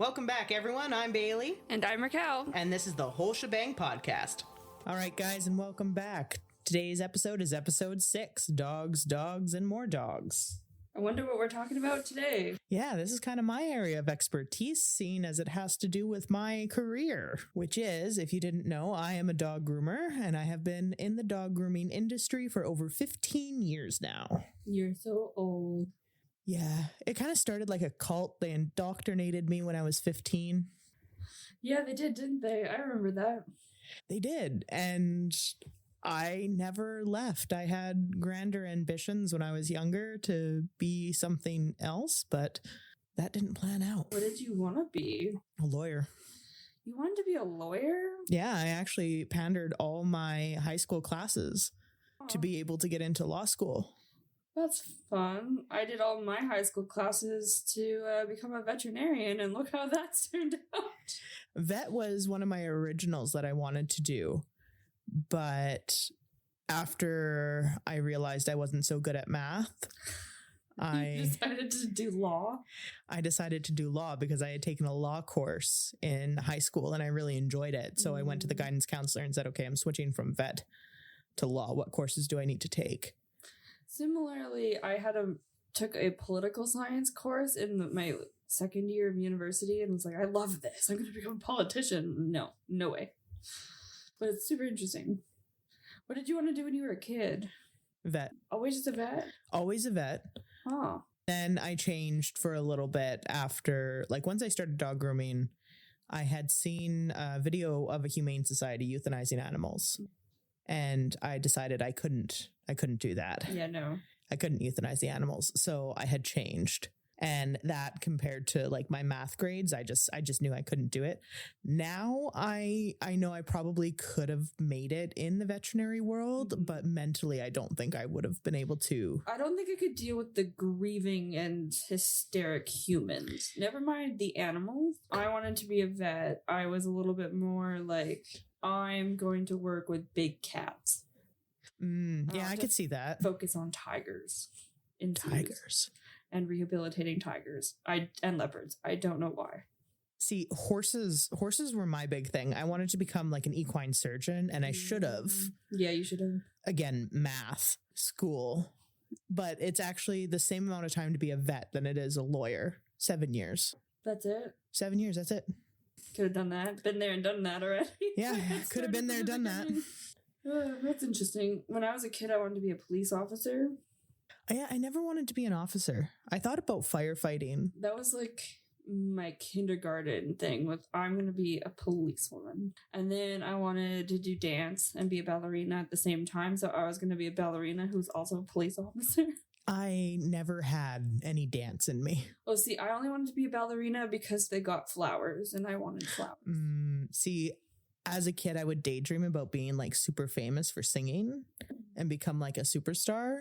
Welcome back, everyone. I'm Bailey. And I'm Raquel. And this is the Whole Shebang Podcast. All right, guys, and welcome back. Today's episode is episode 6, Dogs, Dogs, and More Dogs. I wonder what we're talking about today. Yeah, this is kind of my area of expertise, seeing as it has to do with my career, which is, if you didn't know, I am a dog groomer, and I have been in the dog grooming industry for over 15 years now. You're so old. Yeah, it kind of started like a cult. They indoctrinated me when I was 15. Yeah, they did, didn't they? I remember that. They did, and I never left. I had grander ambitions when I was younger to be something else, but that didn't plan out. What did you want to be? A lawyer. You wanted to be a lawyer? Yeah, I actually pandered all my high school classes to be able to get into law school. That's fun. I did all my high school classes to become a veterinarian, and look how that's turned out. Vet was one of my originals that I wanted to do, but after I realized I wasn't so good at math, You decided to do law? I decided to do law because I had taken a law course in high school and I really enjoyed it. So I went to the guidance counselor and said, okay, I'm switching from vet to law. What courses do I need to take? Similarly, I took a political science course in my second year of university and was like, I love this. I'm going to become a politician. No way. But it's super interesting. What did you want to do when you were a kid? Vet. Always just a vet? Always a vet. Oh. Then I changed for a little bit after, like once I started dog grooming, I had seen a video of a humane society euthanizing animals. And I decided I couldn't do that. Yeah, no. I couldn't euthanize the animals. So I had changed. And that compared to like my math grades, I just knew I couldn't do it. Now I know I probably could have made it in the veterinary world, but mentally I don't think I would have been able to. I don't think I could deal with the grieving and hysteric humans. Never mind the animals. I wanted to be a vet. I was a little bit more like, I'm going to work with big cats. Yeah, I could see that. Focus on tigers. Tigers. And rehabilitating tigers and leopards. I don't know why. See, horses were my big thing. I wanted to become like an equine surgeon, and I should have. Yeah, you should have. Again, math, school. But it's actually the same amount of time to be a vet than it is a lawyer. 7 years. That's it? 7 years, that's it. Could have done that. Been there and done that already. Yeah, could have been there, done that. That's interesting. When I was a kid, I wanted to be a police officer. Yeah, I never wanted to be an officer. I thought about firefighting. That was like my kindergarten thing with I'm going to be a policewoman. And then I wanted to do dance and be a ballerina at the same time. So I was going to be a ballerina who's also a police officer. I never had any dance in me. Oh, see, I only wanted to be a ballerina because they got flowers and I wanted flowers. See, as a kid, I would daydream about being like super famous for singing and become like a superstar.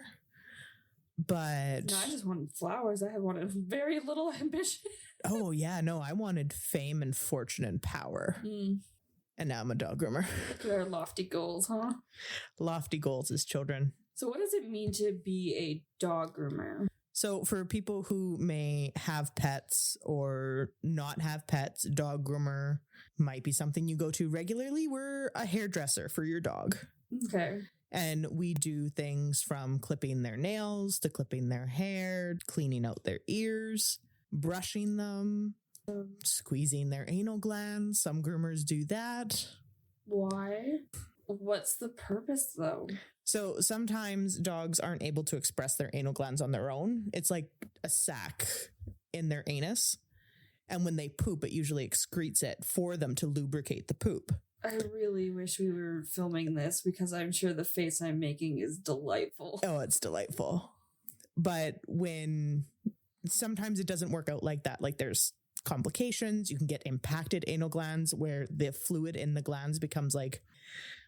But no, I just wanted flowers. I had wanted very little ambition. Oh, yeah. No, I wanted fame and fortune and power. And now I'm a dog groomer. They're lofty goals, huh? Lofty goals as children. So what does it mean to be a dog groomer? So for people who may have pets or not have pets, dog groomer might be something you go to regularly. We're a hairdresser for your dog. Okay. And we do things from clipping their nails to clipping their hair, cleaning out their ears, brushing them, squeezing their anal glands. Some groomers do that. Why? What's the purpose, though? So sometimes dogs aren't able to express their anal glands on their own. It's like a sac in their anus. And when they poop, it usually excretes it for them to lubricate the poop. I really wish we were filming this because I'm sure the face I'm making is delightful. Oh, it's delightful. But when sometimes it doesn't work out like that, like there's complications, you can get impacted anal glands where the fluid in the glands becomes like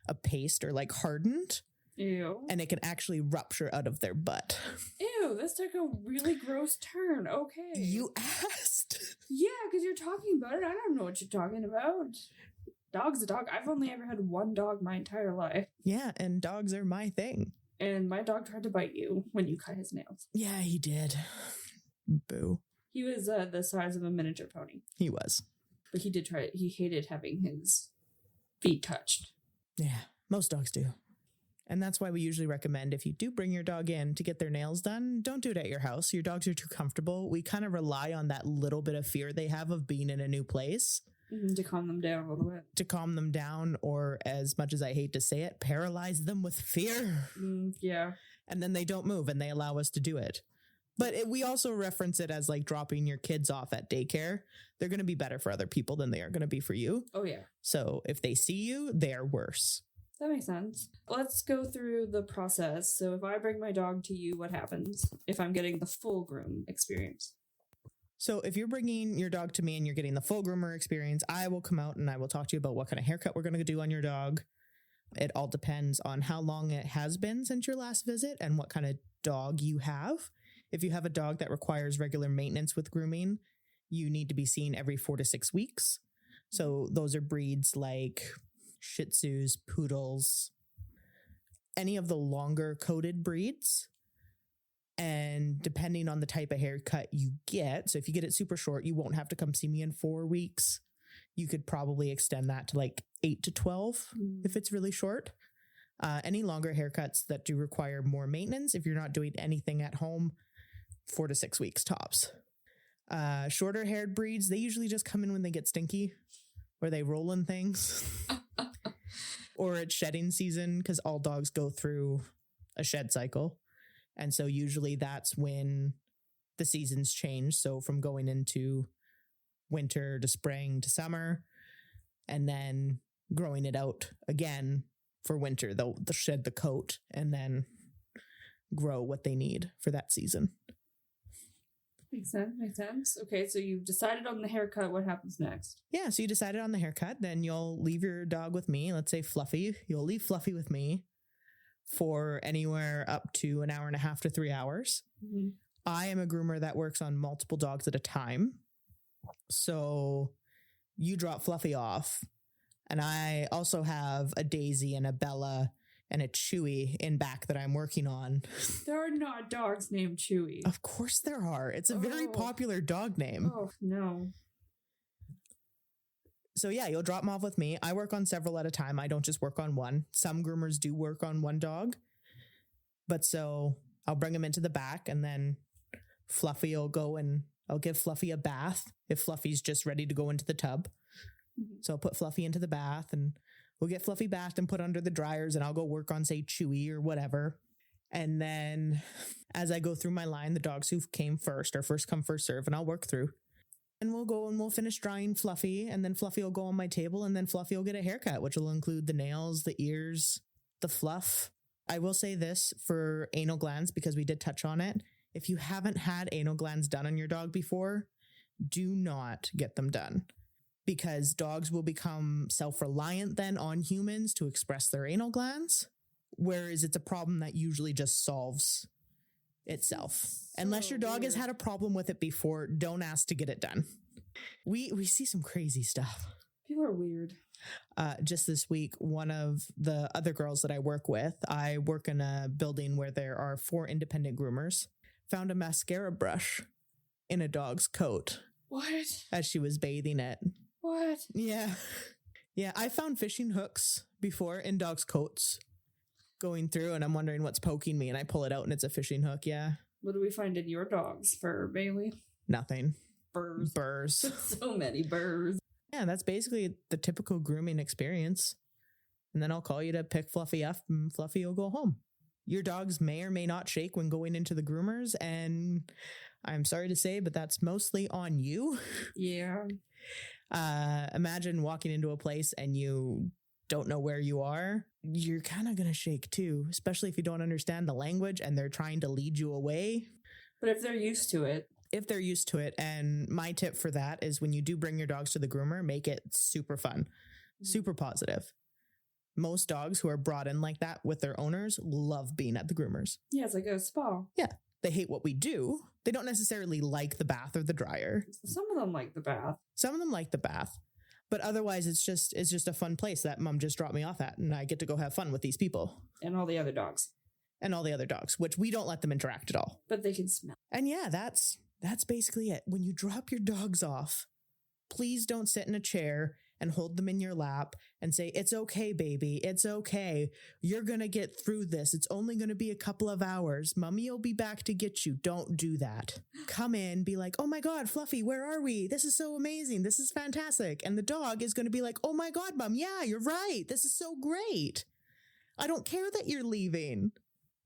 a paste or like hardened. Ew. And it can actually rupture out of their butt. Ew, this took a really gross turn. Okay. You asked. Yeah, because you're talking about it. I don't know what you're talking about. Dog's a dog. I've only ever had one dog my entire life. Yeah, and dogs are my thing. And my dog tried to bite you when you cut his nails. Yeah, he did. Boo. He was the size of a miniature pony. He was. But he hated having his feet touched. Yeah, most dogs do. And that's why we usually recommend if you do bring your dog in to get their nails done, don't do it at your house. Your dogs are too comfortable. We kind of rely on that little bit of fear they have of being in a new place. To calm them down a little bit. To calm them down, or as much as I hate to say it, paralyze them with fear. Yeah. And then they don't move and they allow us to do it. But we also reference it as like dropping your kids off at daycare. They're going to be better for other people than they are going to be for you. Oh, yeah. So if they see you, they're worse. That makes sense. Let's go through the process. So if I bring my dog to you, what happens if I'm getting the full groom experience? So if you're bringing your dog to me and you're getting the full groomer experience, I will come out and I will talk to you about what kind of haircut we're going to do on your dog. It all depends on how long it has been since your last visit and what kind of dog you have. If you have a dog that requires regular maintenance with grooming, you need to be seen every 4 to 6 weeks. So those are breeds like Shih Tzus, Poodles, any of the longer coated breeds. And depending on the type of haircut you get, so if you get it super short, you won't have to come see me in 4 weeks. You could probably extend that to like 8 to 12 if it's really short. Any longer haircuts that do require more maintenance, if you're not doing anything at home, 4 to 6 weeks tops. Shorter haired breeds, they usually just come in when they get stinky or they roll in things or it's shedding season because all dogs go through a shed cycle. And so usually that's when the seasons change. So from going into winter to spring to summer and then growing it out again for winter, they'll shed the coat and then grow what they need for that season. Makes sense. Okay, so you've decided on the haircut. What happens next? Yeah, so you decided on the haircut. Then you'll leave your dog with me. Let's say Fluffy. You'll leave Fluffy with me for anywhere up to an hour and a half to 3 hours. Mm-hmm. I am a groomer that works on multiple dogs at a time. So you drop Fluffy off. And I also have a Daisy and a Bella and a Chewy in back that I'm working on. There are not dogs named Chewy. Of course there are. It's a very popular dog name. Oh, no. So yeah, you'll drop them off with me. I work on several at a time. I don't just work on one. Some groomers do work on one dog. But so I'll bring them into the back and then Fluffy will go and I'll give Fluffy a bath if Fluffy's just ready to go into the tub. So I'll put Fluffy into the bath and we'll get Fluffy bathed and put under the dryers and I'll go work on, say, Chewy or whatever. And then as I go through my line, the dogs who came first are first come, first serve, and I'll work through. And we'll go and we'll finish drying Fluffy, and then Fluffy will go on my table, and then Fluffy will get a haircut, which will include the nails, the ears, the fluff. I will say this for anal glands, because we did touch on it. If you haven't had anal glands done on your dog before, do not get them done. Because dogs will become self-reliant then on humans to express their anal glands, whereas it's a problem that usually just solves itself. Unless your dog has had a problem with it before, don't ask to get it done. We see some crazy stuff. People are weird. Just this week, one of the other girls that I work with, I work in a building where there are 4 independent groomers, found a mascara brush in a dog's coat. What? As she was bathing it. What? Yeah. Yeah, I found fishing hooks before in dogs' coats going through, and I'm wondering what's poking me, and I pull it out, and it's a fishing hook, yeah. What do we find in your dog's fur, Bailey? Nothing. Burrs. So many burrs. Yeah, that's basically the typical grooming experience. And then I'll call you to pick Fluffy up, and Fluffy will go home. Your dogs may or may not shake when going into the groomers, and I'm sorry to say, but that's mostly on you. Yeah. Imagine walking into a place and you don't know where you are. You're kind of going to shake too, especially if you don't understand the language and they're trying to lead you away. But if they're used to it. If they're used to it. And my tip for that is when you do bring your dogs to the groomer, make it super fun, super positive. Most dogs who are brought in like that with their owners love being at the groomers. Yeah, it's like a spa. Yeah. They hate what we do. They don't necessarily like the bath or the dryer. Some of them like the bath. Some of them like the bath. But otherwise, it's just a fun place that mom just dropped me off at. And I get to go have fun with these people. And all the other dogs. And all the other dogs, which we don't let them interact at all. But they can smell. And yeah, that's That's basically it. When you drop your dogs off, please don't sit in a chair and hold them in your lap and say, it's okay, baby. It's okay. You're going to get through this. It's only going to be a couple of hours. Mommy will be back to get you. Don't do that. Come in, be like, oh my God, Fluffy, where are we? This is so amazing. This is fantastic. And the dog is going to be like, oh my God, Mom. Yeah, you're right. This is so great. I don't care that you're leaving.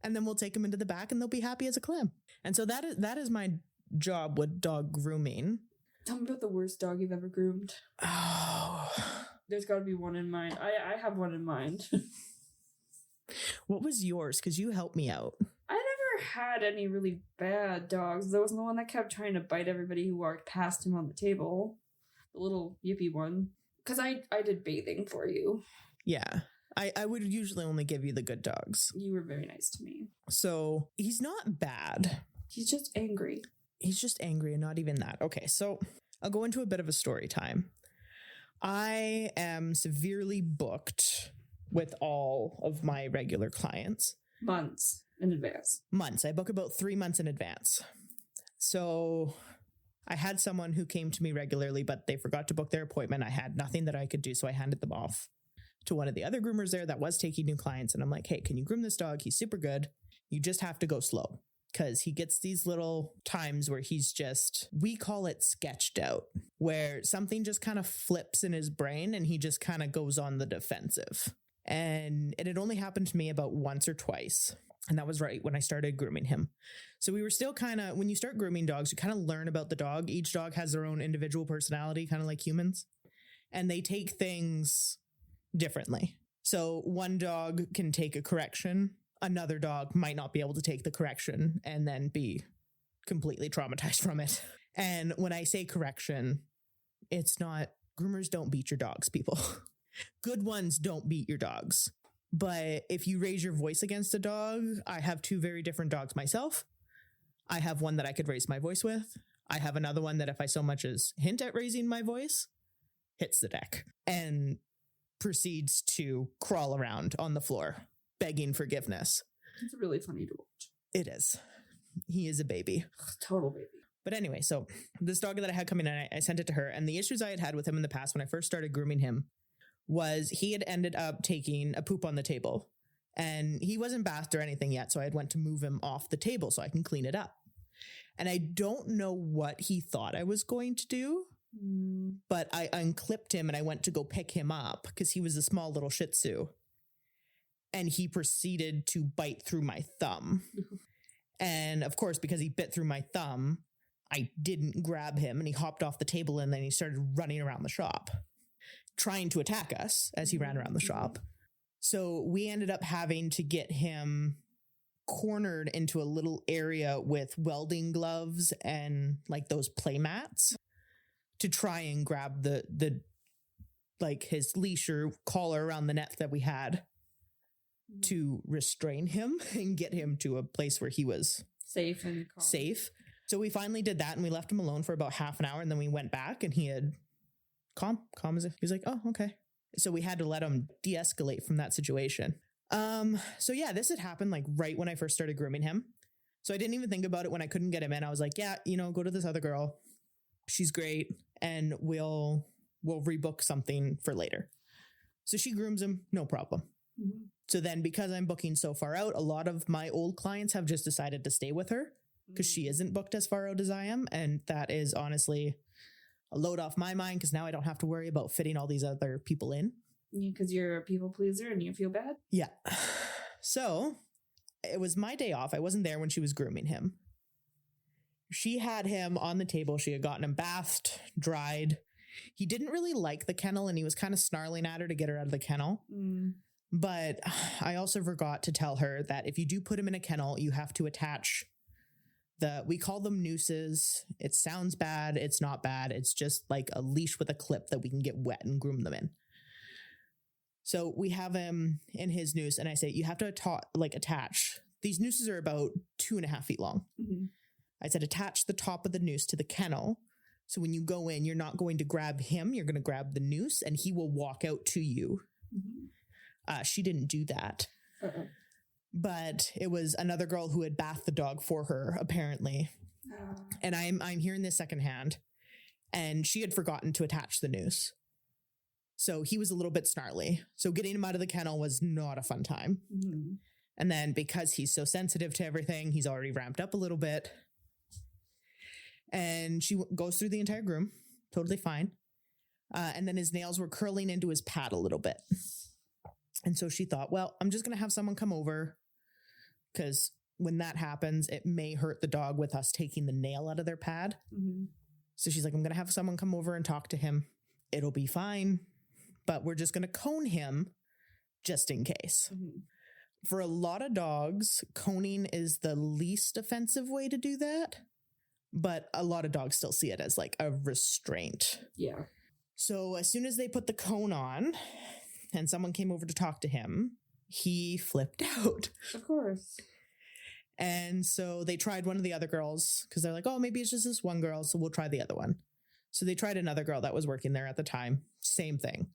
And then we'll take them into the back and they'll be happy as a clam. And so that is my job with dog grooming. Tell me about the worst dog you've ever groomed. Oh. There's got to be one in mind. I have one in mind. What was yours? Because you helped me out. I never had any really bad dogs. There wasn't the one that kept trying to bite everybody who walked past him on the table. The little yippy one. Because I did bathing for you. Yeah. I would usually only give you the good dogs. You were very nice to me. So he's not bad. He's just angry. He's just angry and not even that. Okay, so I'll go into a bit of a story time. I am severely booked with all of my regular clients. Months in advance. Months. I book about 3 months in advance. So I had someone who came to me regularly, but they forgot to book their appointment. I had nothing that I could do, so I handed them off to one of the other groomers there that was taking new clients. And I'm like, hey, can you groom this dog? He's super good. You just have to go slow. Because he gets these little times where he's just, we call it sketched out, where something just kind of flips in his brain and he just kind of goes on the defensive. And it had only happened to me about once or twice. And that was right when I started grooming him. So we were still kind of, when you start grooming dogs, you kind of learn about the dog. Each dog has their own individual personality, kind of like humans. And they take things differently. So one dog can take a correction. Another dog might not be able to take the correction and then be completely traumatized from it. And when I say correction, it's not, groomers don't beat your dogs, people. Good ones don't beat your dogs. But if you raise your voice against a dog, I have 2 very different dogs myself. I have one that I could raise my voice with. I have another one that if I so much as hint at raising my voice, hits the deck and proceeds to crawl around on the floor, begging forgiveness. It's really funny to watch. It is. He is a baby. Total baby. But anyway, so this dog that I had coming in, I sent it to her. And the issues I had with him in the past when I first started grooming him was he had ended up taking a poop on the table. And he wasn't bathed or anything yet. So I had went to move him off the table so I can clean it up. And I don't know what he thought I was going to do. But I unclipped him and I went to go pick him up because he was a small little Shih Tzu. And he proceeded to bite through my thumb. And of course, because he bit through my thumb, I didn't grab him and he hopped off the table and then he started running around the shop, trying to attack us as he ran around the shop. So we ended up having to get him cornered into a little area with welding gloves and like those play mats to try and grab the like his leash or collar around the neck that we had to restrain him and get him to a place where he was safe and calm. Safe. So we finally did that and we left him alone for about half an hour and then we went back and he had calm as if he was like, oh, okay. So we had to let him de-escalate from that situation. So yeah, this had happened like right when I first started grooming him. So I didn't even think about it when I couldn't get him in. I was like, yeah, go to this other girl. She's great. And we'll rebook something for later. So she grooms him. No problem. Mm-hmm. So then because I'm booking so far out, a lot of my old clients have just decided to stay with her because she isn't booked as far out as I am. And that is honestly a load off my mind because now I don't have to worry about fitting all these other people in. Because you're a people pleaser and you feel bad? Yeah. So it was my day off. I wasn't there when she was grooming him. She had him on the table. She had gotten him bathed, dried. He didn't really like the kennel and he was kind of snarling at her to get her out of the kennel. But I also forgot to tell her that if you do put him in a kennel, you have to attach we call them nooses. It sounds bad. It's not bad. It's just like a leash with a clip that we can get wet and groom them in. So we have him in his noose and I say, you have to attach. These nooses are about 2.5 feet long. Mm-hmm. I said, attach the top of the noose to the kennel. So when you go in, you're not going to grab him. You're going to grab the noose and he will walk out to you. Mm-hmm. She didn't do that. But it was another girl who had bathed the dog for her, apparently. And I'm hearing this secondhand. And she had forgotten to attach the noose. So he was a little bit snarly. So getting him out of the kennel was not a fun time. Mm-hmm. And then because he's so sensitive to everything, he's already ramped up a little bit. And she goes through the entire groom, totally fine. And then his nails were curling into his pad a little bit. And so she thought, well, I'm just going to have someone come over, because when that happens, it may hurt the dog with us taking the nail out of their pad. Mm-hmm. So she's like, I'm going to have someone come over and talk to him. It'll be fine. But we're just going to cone him just in case. Mm-hmm. For a lot of dogs, coning is the least offensive way to do that. But a lot of dogs still see it as like a restraint. Yeah. So as soon as they put the cone on and someone came over to talk to him, he flipped out. Of course. And so they tried one of the other girls, because they're like, oh, maybe it's just this one girl, so we'll try the other one. So they tried another girl that was working there at the time. Same thing.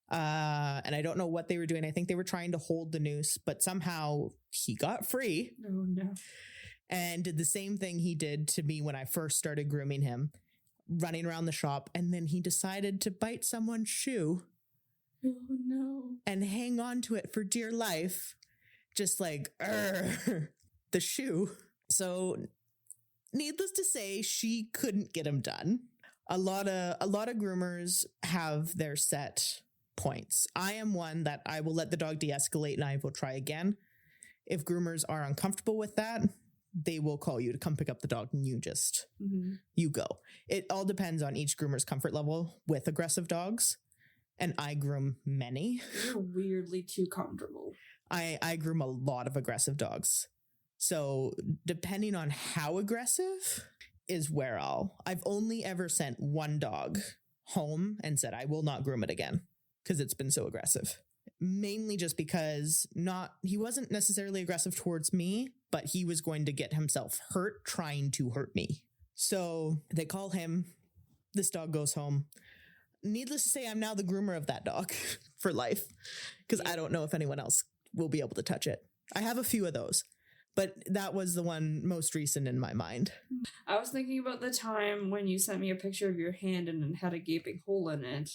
And I don't know what they were doing. I think they were trying to hold the noose, but somehow he got free. Oh, no. And did the same thing he did to me when I first started grooming him, running around the shop. And then he decided to bite someone's shoe. Oh, no. And hang on to it for dear life. Just like, the shoe. So needless to say, she couldn't get him done. A lot of groomers have their set points. I am one that I will let the dog de-escalate and I will try again. If groomers are uncomfortable with that, they will call you to come pick up the dog and you go. It all depends on each groomer's comfort level with aggressive dogs. And I groom many. You're weirdly too comfortable. I groom a lot of aggressive dogs. So depending on how aggressive is where I've only ever sent one dog home and said, I will not groom it again because it's been so aggressive. Mainly just because he wasn't necessarily aggressive towards me, but he was going to get himself hurt trying to hurt me. So they call him. This dog goes home. Needless to say, I'm now the groomer of that dog for life, because I don't know if anyone else will be able to touch it. I have a few of those, but that was the one most recent in my mind. I was thinking about the time when you sent me a picture of your hand and it had a gaping hole in it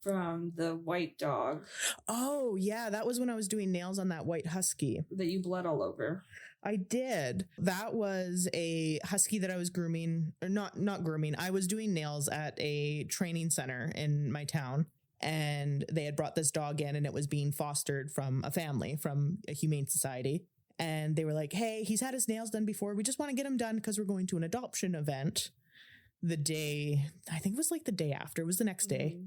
from the white dog. Oh, yeah. That was when I was doing nails on that white husky. That you bled all over. I did. That was a husky that I was grooming, or not grooming. I was doing nails at a training center in my town, and they had brought this dog in, and it was being fostered from a family, from a humane society. And they were like, hey, he's had his nails done before. We just want to get him done because we're going to an adoption event the day, I think it was like the day after. It was the next day. Mm-hmm.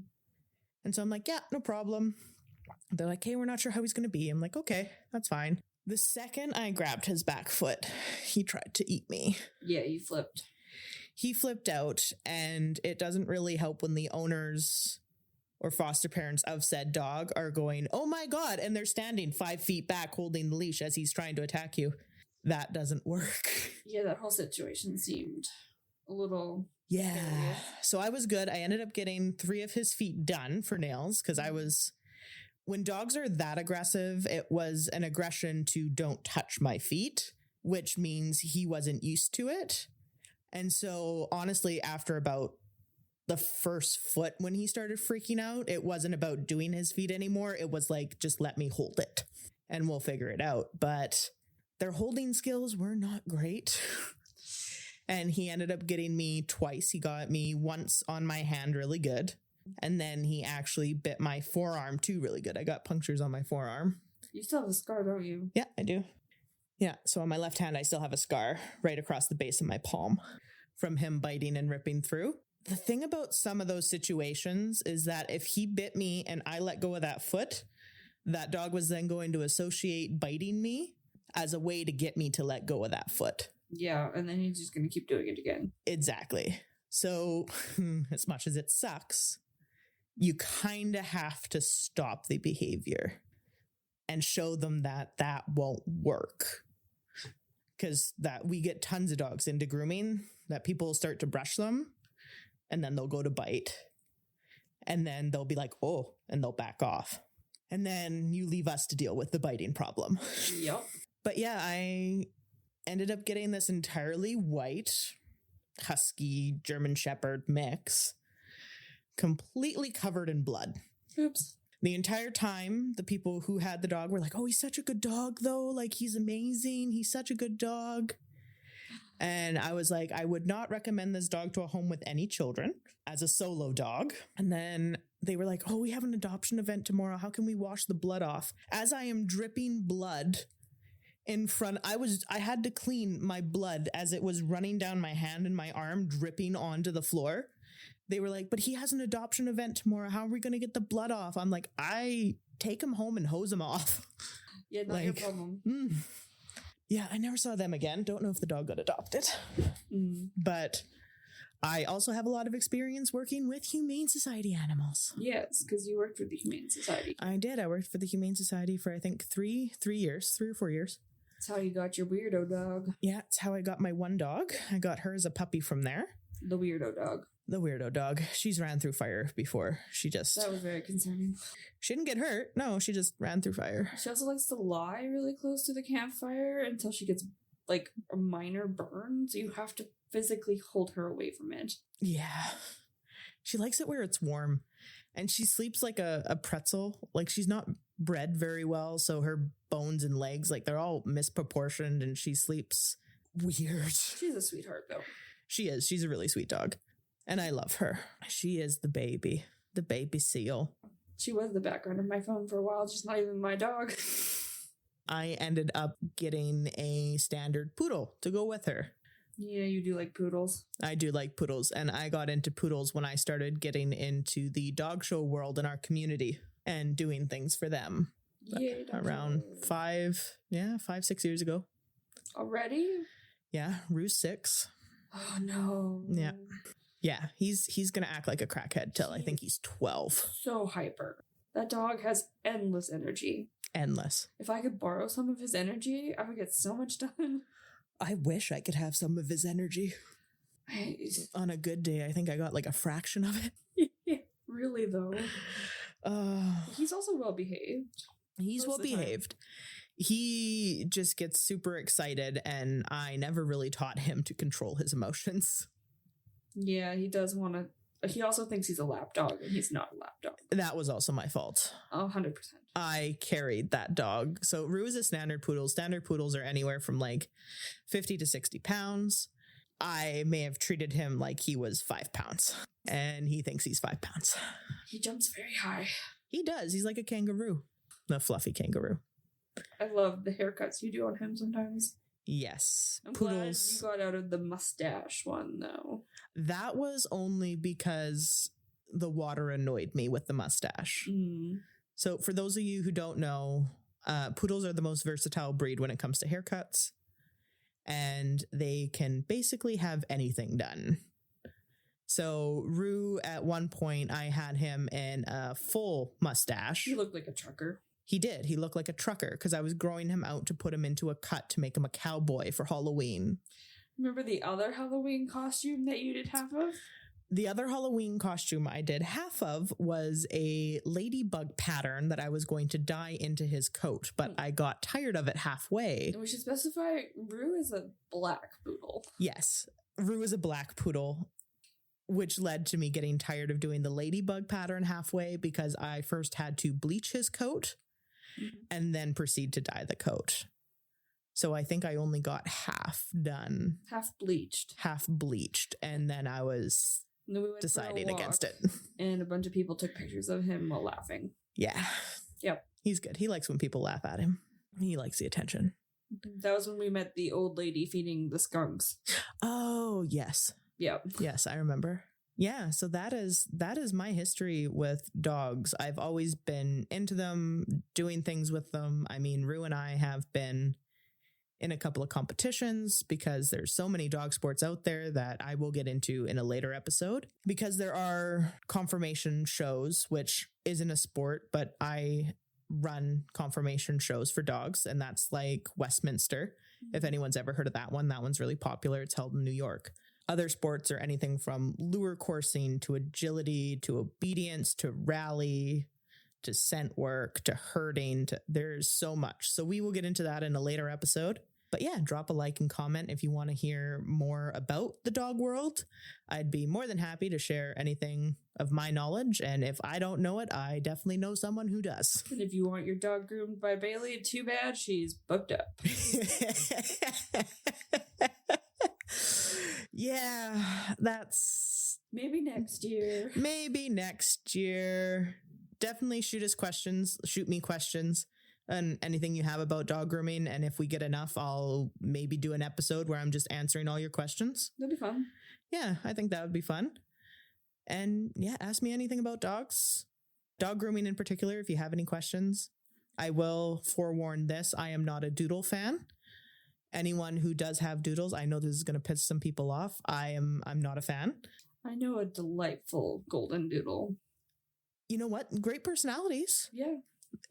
And so I'm like, yeah, no problem. They're like, hey, we're not sure how he's going to be. I'm like, okay, that's fine. The second I grabbed his back foot, he tried to eat me. Yeah, you flipped. He flipped out, and it doesn't really help when the owners or foster parents of said dog are going, oh my God, and they're standing 5 feet back holding the leash as he's trying to attack you. That doesn't work. Yeah, that whole situation seemed a little... Yeah. Serious. So I was good. I ended up getting 3 of his feet done for nails because when dogs are that aggressive, it was an aggression to don't touch my feet, which means he wasn't used to it. And so honestly, after about the first foot, when he started freaking out, it wasn't about doing his feet anymore. It was like, just let me hold it and we'll figure it out. But their holding skills were not great. And he ended up getting me twice. He got me once on my hand really good. And then he actually bit my forearm too really good. I got punctures on my forearm. You still have a scar, don't you? Yeah, I do. Yeah, so on my left hand, I still have a scar right across the base of my palm from him biting and ripping through. The thing about some of those situations is that if he bit me and I let go of that foot, that dog was then going to associate biting me as a way to get me to let go of that foot. Yeah, and then he's just going to keep doing it again. Exactly. So as much as it sucks, you kind of have to stop the behavior and show them that that won't work. Because we get tons of dogs into grooming that people start to brush them and then they'll go to bite. And then they'll be like, oh, and they'll back off. And then you leave us to deal with the biting problem. Yep. But yeah, ended up getting this entirely white husky German Shepherd mix, completely covered in blood. Oops. The entire time, the people who had the dog were like, oh, he's such a good dog, though. Like, he's amazing. He's such a good dog. And I was like, I would not recommend this dog to a home with any children as a solo dog. And then they were like, oh, we have an adoption event tomorrow. How can we wash the blood off? As I am dripping blood in front, I had to clean my blood as it was running down my hand and my arm, dripping onto the floor. They were like, but he has an adoption event tomorrow. How are we going to get the blood off? I'm like, I take him home and hose him off. Yeah, not your problem. Yeah, I never saw them again. Don't know if the dog got adopted. But I also have a lot of experience working with Humane Society animals. Yes, because you worked for the Humane Society. I did. I worked for the Humane Society for, I think, 3 or 4 years. That's how you got your weirdo dog. Yeah, it's how I got my one dog. I got her as a puppy from there. The weirdo dog. The weirdo dog. She's ran through fire before. That was very concerning. She didn't get hurt. No, she just ran through fire. She also likes to lie really close to the campfire until she gets, like, a minor burn. So you have to physically hold her away from it. Yeah. She likes it where it's warm. And she sleeps like a pretzel. Like, she's not bred very well. So her bones and legs, like, they're all misproportioned. And she sleeps weird. She's a sweetheart, though. She is. She's a really sweet dog. And I love her. She is the baby seal. She was the background of my phone for a while, just not even my dog. I ended up getting a standard poodle to go with her. Yeah, you do like poodles. I do like poodles. And I got into poodles when I started getting into the dog show world in our community and doing things for them. Yay, around 5-6 years ago. Already? Yeah, Rue's 6. Oh, no. Yeah. Yeah, he's gonna act like a crackhead till I think he's 12. So hyper. That dog has endless energy. Endless. If I could borrow some of his energy, I would get so much done. I wish I could have some of his energy. On a good day, I think I got like a fraction of it. Really, though. He's also well behaved. He's well behaved. He just gets super excited, and I never really taught him to control his emotions. Yeah, he does want to. He also thinks he's a lap dog, and he's not a lap dog. That was also my fault. 100%. I carried that dog. So Rue is a standard poodle. Standard poodles are anywhere from like 50 to 60 pounds. I may have treated him like he was 5 pounds, and he thinks he's 5 pounds. He jumps very high. He does. He's like a kangaroo, a fluffy kangaroo. I love the haircuts you do on him sometimes. Yes. I'm glad you got out of the mustache one, though. That was only because the water annoyed me with the mustache. So for those of you who don't know, poodles are the most versatile breed when it comes to haircuts. And they can basically have anything done. So Rue, at one point, I had him in a full mustache. He looked like a trucker. He did. He looked like a trucker because I was growing him out to put him into a cut to make him a cowboy for Halloween. Remember the other Halloween costume that you did half of? The other Halloween costume I did half of was a ladybug pattern that I was going to dye into his coat, but I got tired of it halfway. And we should specify Rue is a black poodle. Yes, Rue is a black poodle, which led to me getting tired of doing the ladybug pattern halfway because I first had to bleach his coat and then proceed to dye the coat. So I think I only got half done. Half bleached. And then I was deciding against it. And a bunch of people took pictures of him while laughing. Yeah. Yep. He's good. He likes when people laugh at him. He likes the attention. That was when we met the old lady feeding the skunks. Oh, yes. Yep. Yes, I remember. Yeah, so that is my history with dogs. I've always been into them, doing things with them. I mean, Rue and I have been in a couple of competitions because there's so many dog sports out there that I will get into in a later episode. Because there are conformation shows, which isn't a sport, but I run conformation shows for dogs, and that's like Westminster. If anyone's ever heard of that one's really popular. It's held in New York. Other sports are anything from lure coursing to agility to obedience to rally to scent work to herding. There's so much. So we will get into that in a later episode. But yeah, drop a like and comment if you want to hear more about the dog world. I'd be more than happy to share anything of my knowledge. And if I don't know it, I definitely know someone who does. And if you want your dog groomed by Bailey, too bad, she's booked up. Yeah, that's... Maybe next year. Maybe next year. Definitely shoot me questions and anything you have about dog grooming. And if we get enough, I'll maybe do an episode where I'm just answering all your questions. That'd be fun. Yeah, I think that would be fun. And yeah, ask me anything about dogs. Dog grooming in particular, if you have any questions. I will forewarn this, I am not a doodle fan. Anyone who does have doodles, I know this is going to piss some people off. I'm not a fan. I know a delightful golden doodle. You know what? Great personalities. Yeah.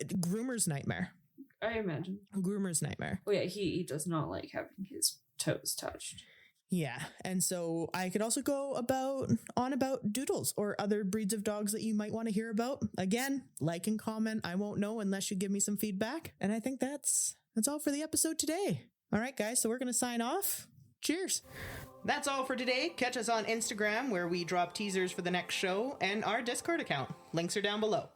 Groomer's nightmare. I imagine. Groomer's nightmare. Oh yeah, he does not like having his toes touched. Yeah, and so I could also go on about doodles or other breeds of dogs that you might want to hear about. Again, like and comment. I won't know unless you give me some feedback. And I think that's all for the episode today. All right, guys, so we're going to sign off. Cheers. That's all for today. Catch us on Instagram where we drop teasers for the next show and our Discord account. Links are down below.